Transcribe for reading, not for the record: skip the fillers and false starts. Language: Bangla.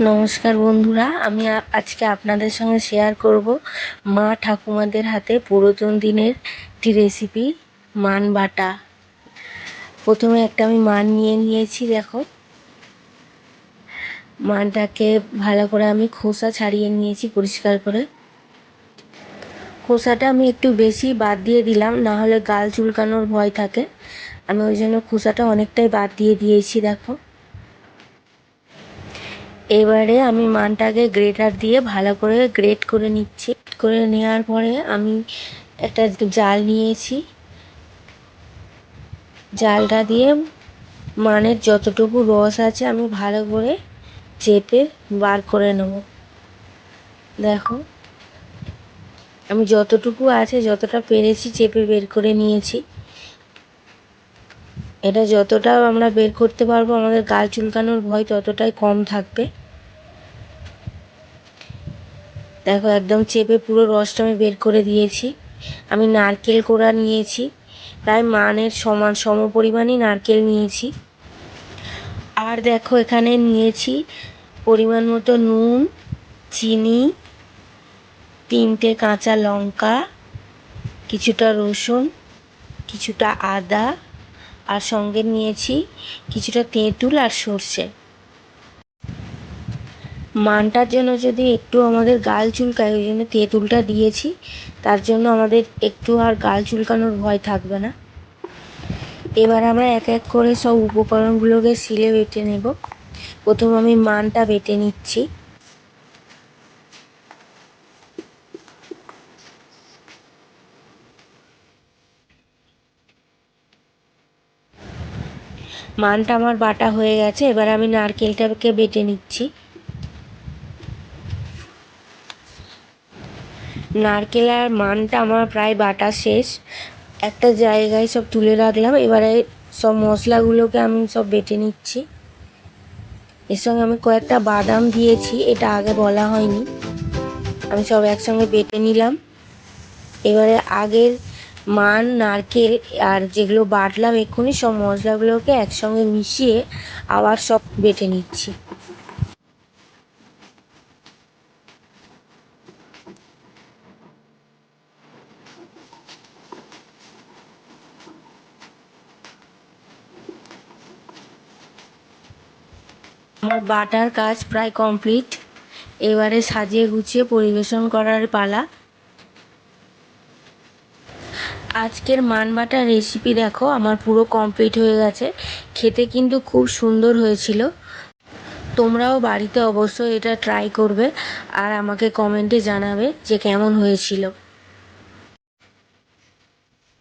নমস্কার বন্ধুরা, আমি আজকে আপনাদের সঙ্গে শেয়ার করব মা ঠাকুমাদের হাতে পুরাতন দিনের একটি রেসিপি, মান বাটা। প্রথমে একটা আমি মান নিয়ে নিয়েছি। দেখো, মানটাকে ভালো করে আমি খোসা ছাড়িয়ে নিয়েছি পরিষ্কার করে। খোসাটা আমি একটু বেশি বাদ দিয়ে দিলাম, না হলে গাল চুলকানোর ভয় থাকে। আমি ওই জন্য খোসাটা অনেকটাই বাদ দিয়ে দিয়েছি। দেখো, এবারে আমি মানটাকে গ্রেটার দিয়ে ভালো করে গ্রেট করে নিচ্ছি। করে নেওয়ার পরে আমি একটা জাল নিয়েছি। জালটা দিয়ে মানের যতটুকু রস আছে আমি ভালো করে চেপে বার করে নেব। দেখো, আমি যতটুকু আছে, যতটা পেরেছি চেপে বের করে নিয়েছি। এটা যতটা আমরা বের করতে পারবো, আমাদের গাল চুলকানোর ভয় ততটাই কম থাকবে। দেখো, একদম চেপে পুরো রসটা আমি বের করে দিয়েছি। আমি নারকেল কোড়া নিয়েছি, প্রায় মানের সম পরিমাণই নারকেল নিয়েছি। আর দেখো, এখানে নিয়েছি পরিমাণ মতো নুন, চিনি, 3টে কাঁচা লঙ্কা, কিছুটা রসুন, কিছুটা আদা, আর সঙ্গে নিয়েছি কিছুটা তেঁতুল আর সর্ষে। মানটার জন্য যদি একটু আমাদের গাল চুলকায়, ওই জন্য তেঁতুলটা দিয়েছি। তার জন্য আমাদের একটু আর গাল চুলকানোর ভয় থাকবে না। এবার আমরা এক এক করে সব উপকরণগুলোকে শিলে বেটে নেব। প্রথম আমি মানটা বেটে নিচ্ছি। মানটা আমার বাটা হয়ে গেছে। এবার আমি নারকেলটাকে বেটে নিচ্ছি। নারকেল আর মানটা আমার প্রায় বাটা শেষ। একটা জায়গায় সব তুলে রাখলাম। এবারে সব মশলাগুলোকে আমি সব বেটে নিচ্ছি। এর সঙ্গে আমি কয়েকটা বাদাম দিয়েছি, এটা আগে বলা হয়নি। আমি সব একসঙ্গে বেটে নিলাম। এবারে আগের মান, নারকেল আর যেগুলো বাটলাম এক্ষুনি, সব মশলাগুলোকে একসঙ্গে মিশিয়ে আবার সব বেটে নিচ্ছি। আমার বাটার কাজ প্রায় কমপ্লিট। এবারে সাজিয়ে গুছিয়ে পরিবেশন করার পালা। আজকের মান বাটার রেসিপি দেখো আমার পুরো কমপ্লিট হয়ে গেছে। খেতে কিন্তু খুব সুন্দর হয়েছিল। তোমরাও বাড়িতে অবশ্যই এটা ট্রাই করবে আর আমাকে কমেন্টে জানাবে যে কেমন হয়েছিল।